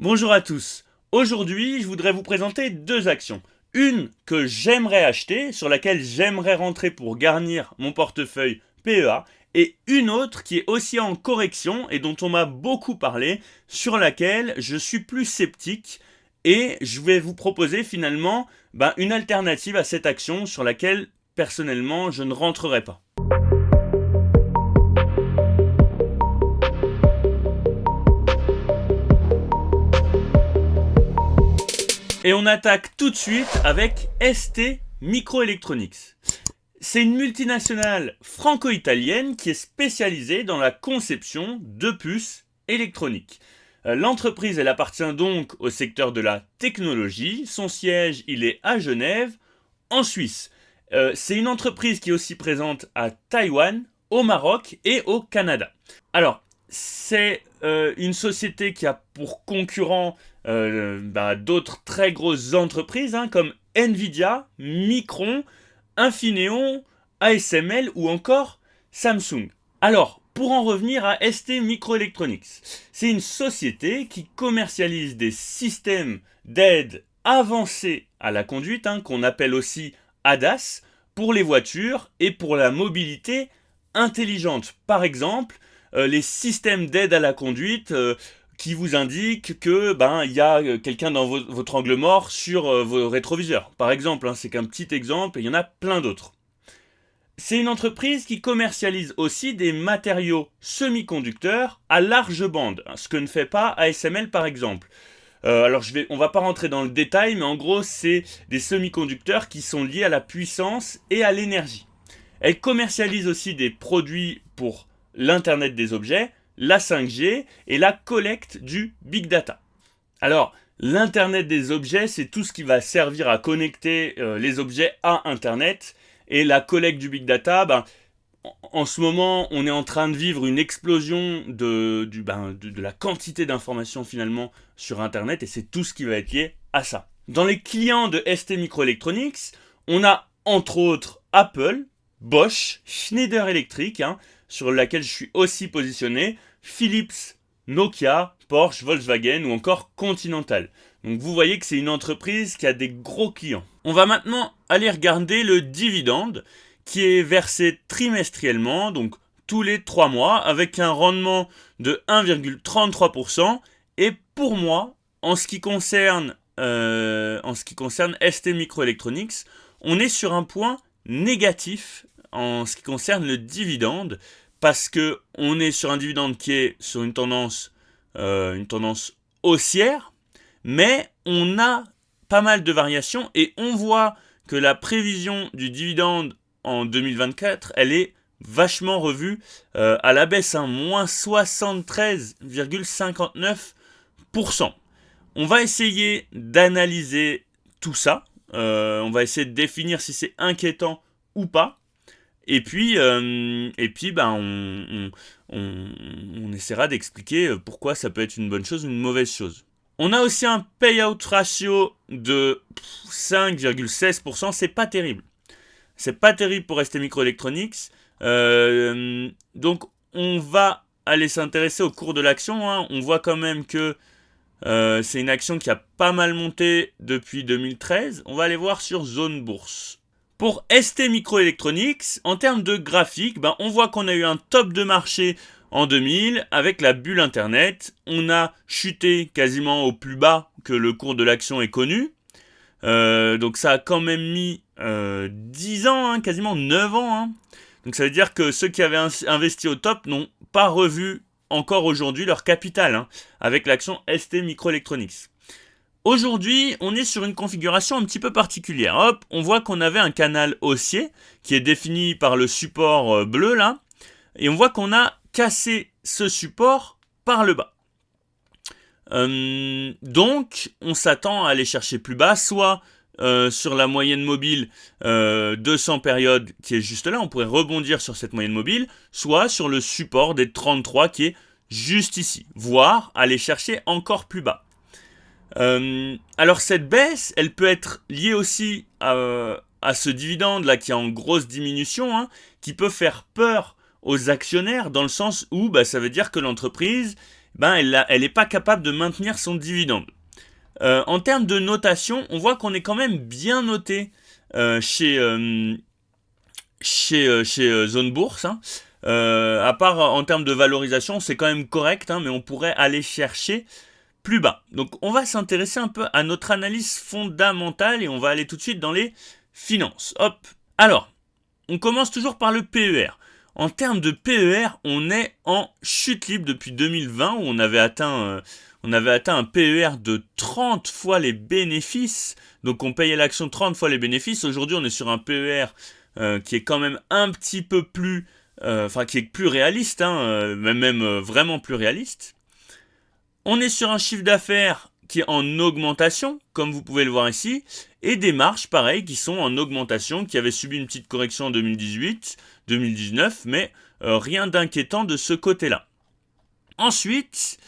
Bonjour à tous. Aujourd'hui, je voudrais vous présenter deux actions. Une que j'aimerais acheter, sur laquelle j'aimerais rentrer pour garnir mon portefeuille PEA, et une autre qui est aussi en correction et dont on m'a beaucoup parlé, sur laquelle je suis plus sceptique, et je vais vous proposer finalement une alternative à cette action sur laquelle personnellement je ne rentrerai pas. Et on attaque tout de suite avec ST Microelectronics. C'est une multinationale franco-italienne qui est spécialisée dans la conception de puces électroniques. L'entreprise, elle appartient donc au secteur de la technologie. Son siège, il est à Genève, en Suisse. C'est une entreprise qui est aussi présente à Taïwan, au Maroc et au Canada. Alors, c'est une société qui a pour concurrent d'autres très grosses entreprises comme Nvidia, Micron, Infineon, ASML ou encore Samsung. Alors, pour en revenir à ST Microelectronics, c'est une société qui commercialise des systèmes d'aide avancés à la conduite, qu'on appelle aussi ADAS, pour les voitures et pour la mobilité intelligente. Par exemple, les systèmes d'aide à la conduite qui vous indiquent que il y a quelqu'un dans votre angle mort sur vos rétroviseurs. Par exemple, c'est qu'un petit exemple, et il y en a plein d'autres. C'est une entreprise qui commercialise aussi des matériaux semi-conducteurs à large bande, ce que ne fait pas ASML par exemple. On va pas rentrer dans le détail, mais en gros, c'est des semi-conducteurs qui sont liés à la puissance et à l'énergie. Elle commercialise aussi des produits pour l'Internet des objets, la 5G et la collecte du Big Data. Alors, l'Internet des objets, c'est tout ce qui va servir à connecter les objets à Internet. Et la collecte du Big Data, en ce moment, on est en train de vivre une explosion de la quantité d'informations finalement sur Internet. Et c'est tout ce qui va être lié à ça. Dans les clients de ST Microelectronics, on a entre autres Apple, Bosch, Schneider Electric, sur laquelle je suis aussi positionné, Philips, Nokia, Porsche, Volkswagen ou encore Continental. Donc vous voyez que c'est une entreprise qui a des gros clients. On va maintenant aller regarder le dividende qui est versé trimestriellement, donc tous les 3 mois, avec un rendement de 1,33%. Et pour moi, en ce qui concerne ST Microelectronics, on est sur un point négatif en ce qui concerne le dividende, parce que on est sur un dividende qui est sur une tendance haussière, mais on a pas mal de variations et on voit que la prévision du dividende en 2024, elle est vachement revue à la baisse, moins 73,59%. On va essayer d'analyser tout ça. On va essayer de définir si c'est inquiétant ou pas. Et puis on essaiera d'expliquer pourquoi ça peut être une bonne chose ou une mauvaise chose. On a aussi un payout ratio de 5,16%. C'est pas terrible. C'est pas terrible pour ST Microelectronics. Donc on va aller s'intéresser au cours de l'action. On voit quand même que c'est une action qui a pas mal monté depuis 2013. On va aller voir sur Zone Bourse. Pour ST Microelectronics, en termes de graphique, on voit qu'on a eu un top de marché en 2000 avec la bulle Internet. On a chuté quasiment au plus bas que le cours de l'action est connu. Donc ça a quand même mis 10 ans, quasiment 9 ans. Donc ça veut dire que ceux qui avaient investi au top n'ont pas revu encore aujourd'hui leur capital avec l'action ST Microelectronics. Aujourd'hui, on est sur une configuration un petit peu particulière. Hop, on voit qu'on avait un canal haussier qui est défini par le support bleu là, et on voit qu'on a cassé ce support par le bas. Donc, on s'attend à aller chercher plus bas, soit sur la moyenne mobile 200 périodes qui est juste là, on pourrait rebondir sur cette moyenne mobile, soit sur le support des 33 qui est juste ici, voire aller chercher encore plus bas. Alors cette baisse, elle peut être liée aussi à ce dividende là qui est en grosse diminution, qui peut faire peur aux actionnaires dans le sens où ça veut dire que l'entreprise ben elle n'est pas capable de maintenir son dividende. En termes de notation, on voit qu'on est quand même bien noté chez Zone Bourse. Hein. À part en termes de valorisation, c'est quand même correct, hein, mais on pourrait aller chercher plus bas. Donc on va s'intéresser un peu à notre analyse fondamentale et on va aller tout de suite dans les finances. Hop. Alors, on commence toujours par le PER. En termes de PER, on est en chute libre depuis 2020 où on avait atteint un PER de 30 fois les bénéfices. Donc on payait l'action 30 fois les bénéfices. Aujourd'hui, on est sur un PER qui est quand même un petit peu plus... qui est plus réaliste, hein, même vraiment plus réaliste. On est sur un chiffre d'affaires qui est en augmentation, comme vous pouvez le voir ici, et des marges, pareil, qui sont en augmentation, qui avaient subi une petite correction en 2018, 2019, mais rien d'inquiétant de ce côté-là. Ensuite,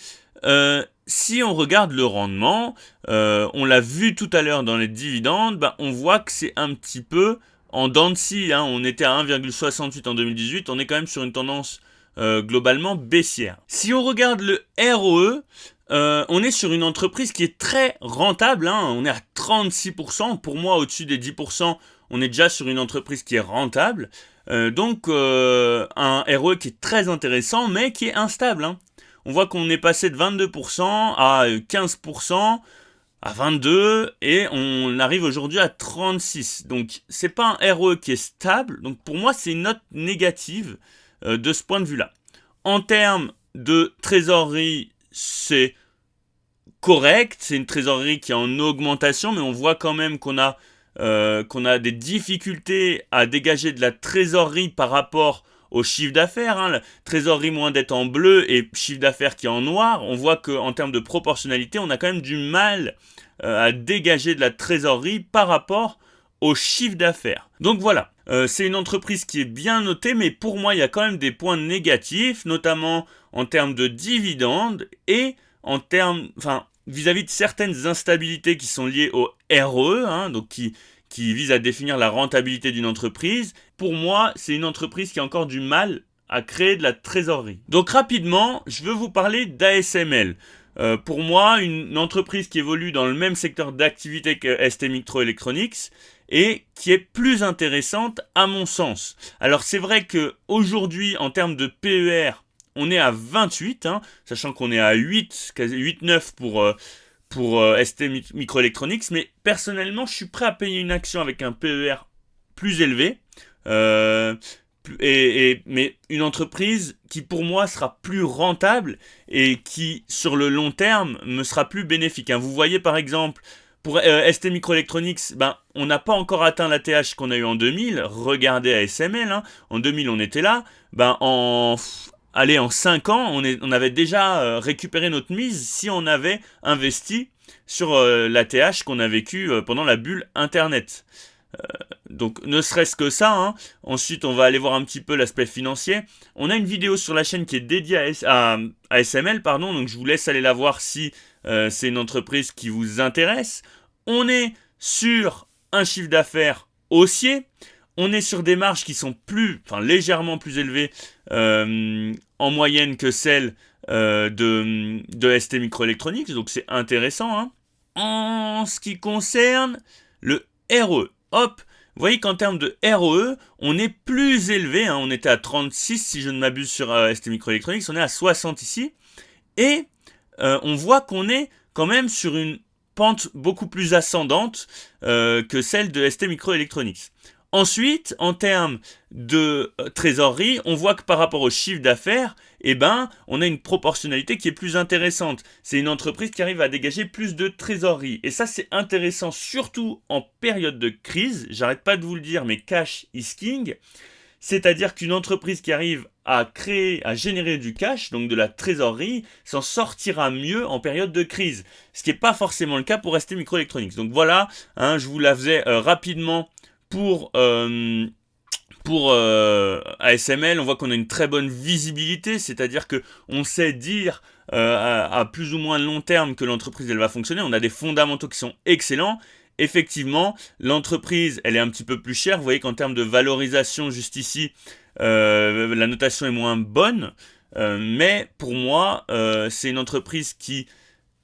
si on regarde le rendement, on l'a vu tout à l'heure dans les dividendes, on voit que c'est un petit peu en dents de scie, hein. On était à 1,68 en 2018, on est quand même sur une tendance globalement baissière. Si on regarde le ROE, on est sur une entreprise qui est très rentable, hein. On est à 36%, pour moi au-dessus des 10%, on est déjà sur une entreprise qui est rentable. Donc un ROE qui est très intéressant mais qui est instable, hein. On voit qu'on est passé de 22% à 15%, à 22 et on arrive aujourd'hui à 36. Donc c'est pas un ROE qui est stable. Donc pour moi c'est une note négative de ce point de vue-là. En termes de trésorerie, c'est correct. C'est une trésorerie qui est en augmentation, mais on voit quand même qu'on a des difficultés à dégager de la trésorerie par rapport au chiffre d'affaires, hein. La trésorerie moins dette en bleu et chiffre d'affaires qui est en noir. On voit qu'en termes de proportionnalité, on a quand même du mal à dégager de la trésorerie par rapport au chiffre d'affaires. Donc voilà, c'est une entreprise qui est bien notée, mais pour moi, il y a quand même des points négatifs, notamment en termes de dividendes et en termes, vis-à-vis de certaines instabilités qui sont liées au ROE, hein, donc qui vise à définir la rentabilité d'une entreprise. Pour moi, c'est une entreprise qui a encore du mal à créer de la trésorerie. Donc rapidement, je veux vous parler d'ASML. Pour moi, une entreprise qui évolue dans le même secteur d'activité que STMicroelectronics et qui est plus intéressante à mon sens. Alors c'est vrai qu'aujourd'hui, en termes de PER, on est à 28, hein, sachant qu'on est à 8, quasi 8-9 pour STMicroelectronics, mais personnellement, je suis prêt à payer une action avec un PER plus élevé, mais une entreprise qui pour moi sera plus rentable et qui sur le long terme me sera plus bénéfique, hein. Vous voyez par exemple pour STMicroelectronics, on n'a pas encore atteint la TH qu'on a eu en 2000. Regardez ASML, hein. En 2000 on était là, en 5 ans on avait déjà récupéré notre mise si on avait investi sur la TH qu'on a vécue pendant la bulle internet. Donc ne serait-ce que ça, hein. Ensuite on va aller voir un petit peu l'aspect financier. On a une vidéo sur la chaîne qui est dédiée à ASML, donc je vous laisse aller la voir si c'est une entreprise qui vous intéresse. On est sur un chiffre d'affaires haussier, on est sur des marges qui sont légèrement plus élevées en moyenne que celles de STMicroelectronics, donc c'est intéressant, hein. En ce qui concerne le ROE, hop, vous voyez qu'en termes de ROE, on est plus élevé, hein. On était à 36 si je ne m'abuse sur STMicroelectronics, on est à 60 ici, et on voit qu'on est quand même sur une pente beaucoup plus ascendante que celle de STMicroelectronics. Ensuite, en termes de trésorerie, on voit que par rapport au chiffre d'affaires, on a une proportionnalité qui est plus intéressante. C'est une entreprise qui arrive à dégager plus de trésorerie. Et ça, c'est intéressant, surtout en période de crise. J'arrête pas de vous le dire, mais cash is king. C'est-à-dire qu'une entreprise qui arrive à générer du cash, donc de la trésorerie, s'en sortira mieux en période de crise. Ce qui n'est pas forcément le cas pour STMicroelectronics. Donc voilà, hein, je vous la faisais rapidement pour ASML. On voit qu'on a une très bonne visibilité, c'est-à-dire qu'on sait dire à plus ou moins long terme que l'entreprise elle va fonctionner. On a des fondamentaux qui sont excellents. Effectivement, l'entreprise elle est un petit peu plus chère. Vous voyez qu'en termes de valorisation juste ici, la notation est moins bonne. Mais pour moi, c'est une entreprise qui,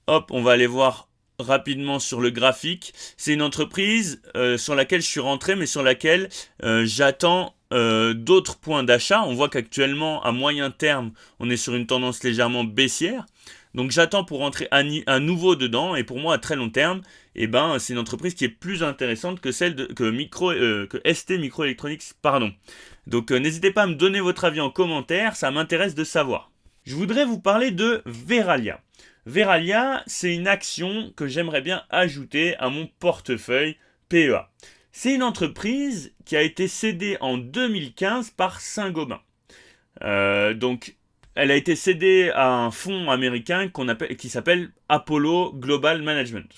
hop, on va aller voir rapidement sur le graphique. C'est une entreprise sur laquelle je suis rentré, mais sur laquelle j'attends d'autres points d'achat. On voit qu'actuellement, à moyen terme, on est sur une tendance légèrement baissière. Donc j'attends pour rentrer à nouveau dedans. Et pour moi, à très long terme, c'est une entreprise qui est plus intéressante que celle que ST Microelectronics, pardon. Donc n'hésitez pas à me donner votre avis en commentaire, ça m'intéresse de savoir. Je voudrais vous parler de Verallia. Verallia, c'est une action que j'aimerais bien ajouter à mon portefeuille PEA. C'est une entreprise qui a été cédée en 2015 par Saint-Gobain. Donc, elle a été cédée à un fonds américain qui s'appelle Apollo Global Management.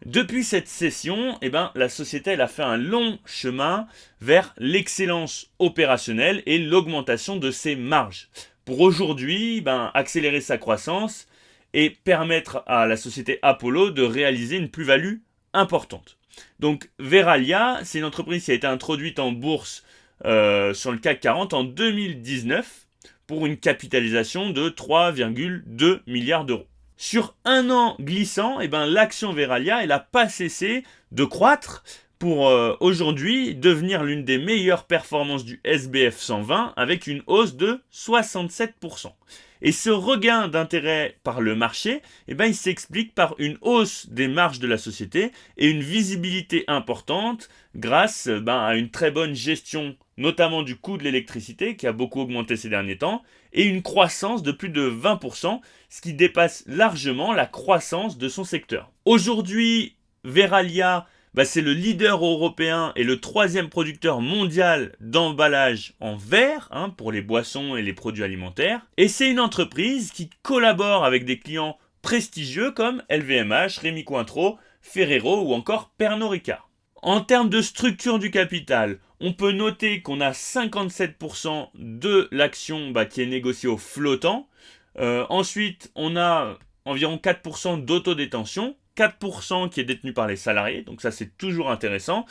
Depuis cette cession, la société elle a fait un long chemin vers l'excellence opérationnelle et l'augmentation de ses marges. Pour aujourd'hui, accélérer sa croissance et permettre à la société Apollo de réaliser une plus-value importante. Donc Verallia, c'est une entreprise qui a été introduite en bourse sur le CAC 40 en 2019 pour une capitalisation de 3,2 milliards d'euros. Sur un an glissant, l'action Verallia, elle n'a pas cessé de croître pour aujourd'hui devenir l'une des meilleures performances du SBF 120 avec une hausse de 67%. Et ce regain d'intérêt par le marché, il s'explique par une hausse des marges de la société et une visibilité importante grâce à une très bonne gestion, notamment du coût de l'électricité qui a beaucoup augmenté ces derniers temps, et une croissance de plus de 20%, ce qui dépasse largement la croissance de son secteur. Aujourd'hui, Verallia, c'est le leader européen et le 3e producteur mondial d'emballage en verre pour les boissons et les produits alimentaires. Et c'est une entreprise qui collabore avec des clients prestigieux comme LVMH, Rémy Cointreau, Ferrero ou encore Pernod Ricard. En termes de structure du capital, on peut noter qu'on a 57% de l'action qui est négociée au flottant. Ensuite, on a environ 4% d'autodétention, 4% qui est détenu par les salariés, donc ça c'est toujours intéressant,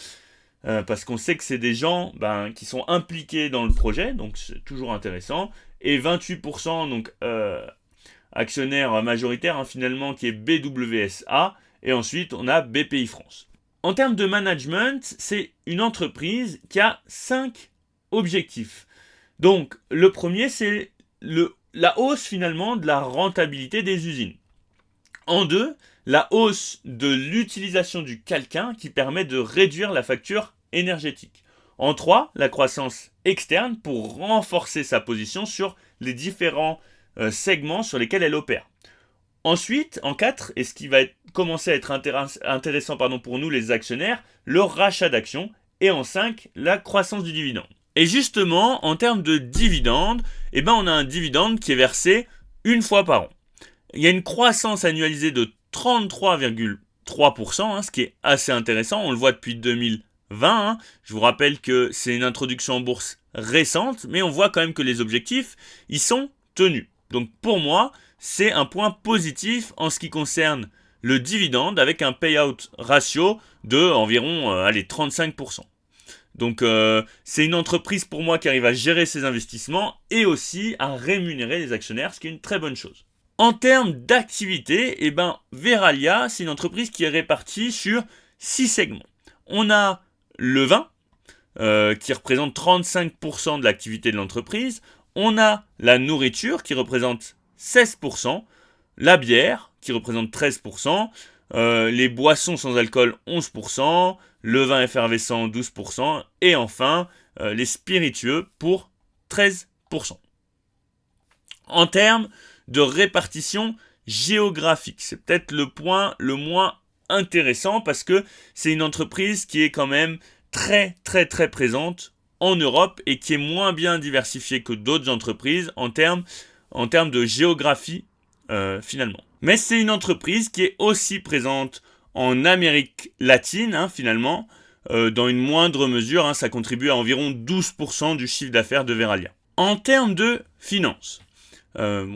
parce qu'on sait que c'est des gens qui sont impliqués dans le projet, donc c'est toujours intéressant, et 28% donc actionnaire majoritaire finalement qui est BWSA, et ensuite on a BPI France. En termes de management, c'est une entreprise qui a 5 objectifs. Donc le premier c'est la hausse finalement de la rentabilité des usines. En 2, la hausse de l'utilisation du calcain qui permet de réduire la facture énergétique. En 3, la croissance externe pour renforcer sa position sur les différents segments sur lesquels elle opère. Ensuite, en 4, et ce qui va commencer à être intéressant pour nous les actionnaires, le rachat d'actions. Et en 5, la croissance du dividende. Et justement, en termes de dividende, on a un dividende qui est versé une fois par an. Il y a une croissance annualisée de 33,3%, ce qui est assez intéressant. On le voit depuis 2020. Je vous rappelle que c'est une introduction en bourse récente, mais on voit quand même que les objectifs, ils sont tenus. Donc pour moi, c'est un point positif en ce qui concerne le dividende avec un payout ratio de environ 35%. Donc c'est une entreprise pour moi qui arrive à gérer ses investissements et aussi à rémunérer les actionnaires, ce qui est une très bonne chose. En termes d'activité, Verallia, c'est une entreprise qui est répartie sur 6 segments. On a le vin, qui représente 35% de l'activité de l'entreprise. On a la nourriture, qui représente 16%. La bière, qui représente 13%. Les boissons sans alcool, 11%. Le vin effervescent, 12%. Et enfin, les spiritueux pour 13%. En termes de répartition géographique, c'est peut-être le point le moins intéressant parce que c'est une entreprise qui est quand même très très très présente en Europe et qui est moins bien diversifiée que d'autres entreprises en termes de géographie finalement. Mais c'est une entreprise qui est aussi présente en Amérique latine finalement, dans une moindre mesure, ça contribue à environ 12% du chiffre d'affaires de Verallia. En termes de finances,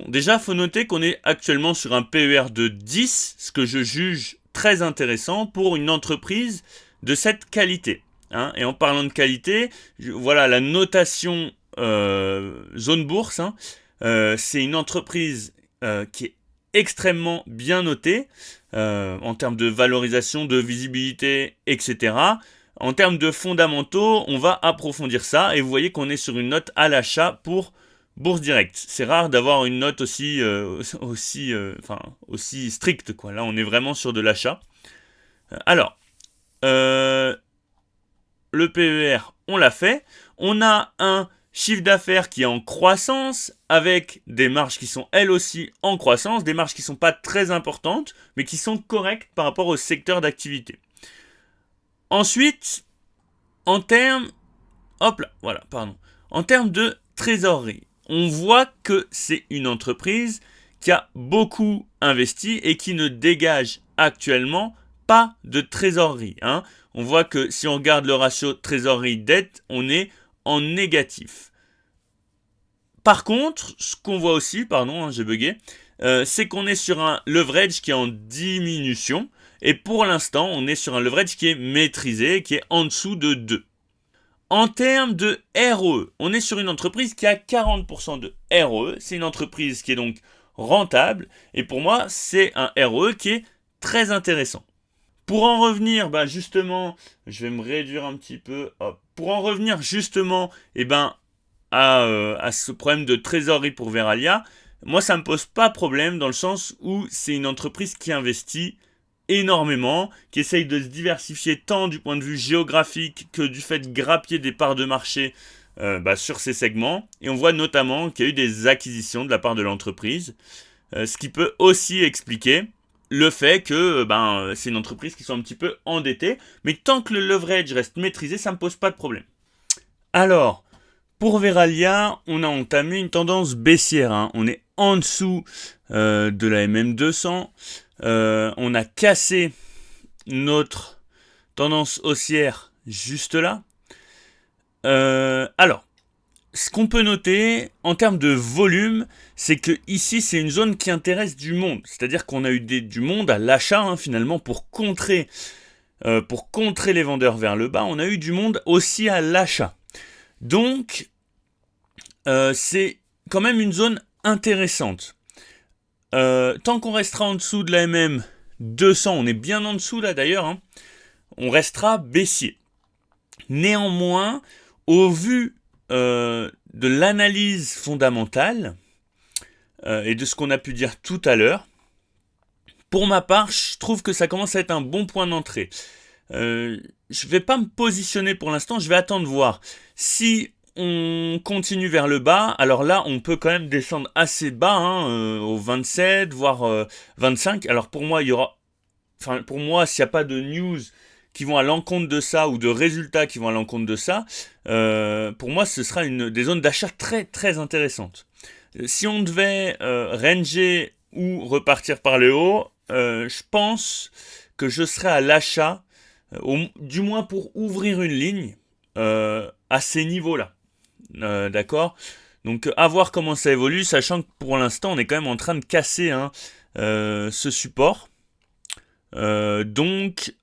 déjà, il faut noter qu'on est actuellement sur un PER de 10, ce que je juge très intéressant pour une entreprise de cette qualité. Et en parlant de qualité, voilà la notation zone bourse. C'est une entreprise qui est extrêmement bien notée en termes de valorisation, de visibilité, etc. En termes de fondamentaux, on va approfondir ça et vous voyez qu'on est sur une note à l'achat pour Bourse Direct. C'est rare d'avoir une note aussi stricte, quoi. Là, on est vraiment sur de l'achat. Alors, le PER, on l'a fait. On a un chiffre d'affaires qui est en croissance avec des marges qui sont elles aussi en croissance, des marges qui ne sont pas très importantes, mais qui sont correctes par rapport au secteur d'activité. Ensuite, en termes de trésorerie, on voit que c'est une entreprise qui a beaucoup investi et qui ne dégage actuellement pas de trésorerie. On voit que si on regarde le ratio trésorerie-dette, on est en négatif. Par contre, ce qu'on voit aussi, j'ai bugué, c'est qu'on est sur un leverage qui est en diminution. Et pour l'instant, on est sur un leverage qui est maîtrisé, qui est en dessous de 2. En termes de ROE, on est sur une entreprise qui a 40% de ROE. C'est une entreprise qui est donc rentable. Et pour moi, c'est un ROE qui est très intéressant. Pour en revenir, justement, je vais me réduire un petit peu. Pour en revenir justement, à ce problème de trésorerie pour Verallia, moi, ça ne me pose pas problème dans le sens où c'est une entreprise qui investit énormément, qui essaye de se diversifier tant du point de vue géographique que du fait de grappiller des parts de marché sur ces segments. Et on voit notamment qu'il y a eu des acquisitions de la part de l'entreprise, ce qui peut aussi expliquer le fait que c'est une entreprise qui soit un petit peu endettée, mais tant que le leverage reste maîtrisé, ça ne me pose pas de problème. Alors, pour Verallia, on a entamé une tendance baissière. On est en dessous de la MM200. On a cassé notre tendance haussière juste là. Alors, ce qu'on peut noter en termes de volume, c'est que ici c'est une zone qui intéresse du monde. C'est-à-dire qu'on a eu du monde à l'achat finalement pour contrer les vendeurs vers le bas. On a eu du monde aussi à l'achat. Donc, c'est quand même une zone intéressante. Tant qu'on restera en dessous de la MM200, on est bien en dessous là d'ailleurs, on restera baissier. Néanmoins, au vu de l'analyse fondamentale et de ce qu'on a pu dire tout à l'heure, pour ma part, je trouve que ça commence à être un bon point d'entrée. Je ne vais pas me positionner pour l'instant, je vais attendre de voir. Si on continue vers le bas, alors là, on peut quand même descendre assez bas, au 27, voire 25. Alors pour moi, s'il n'y a pas de news qui vont à l'encontre de ça, ou de résultats qui vont à l'encontre de ça, pour moi, ce sera des zones d'achat très, très intéressantes. Si on devait ranger ou repartir par le haut, je pense que je serais à l'achat, du moins pour ouvrir une ligne à ces niveaux-là. D'accord ? Donc à voir comment ça évolue, sachant que pour l'instant on est quand même en train de casser ce support. Donc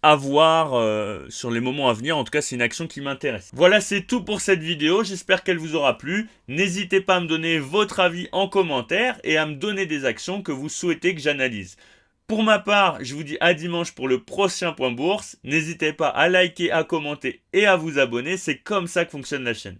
à voir sur les moments à venir. En tout cas, c'est une action qui m'intéresse. Voilà, c'est tout pour cette vidéo. J'espère qu'elle vous aura plu. N'hésitez pas à me donner votre avis en commentaire et à me donner des actions que vous souhaitez que j'analyse. Pour ma part, je vous dis à dimanche pour le prochain Point Bourse. N'hésitez pas à liker, à commenter et à vous abonner. C'est comme ça que fonctionne la chaîne.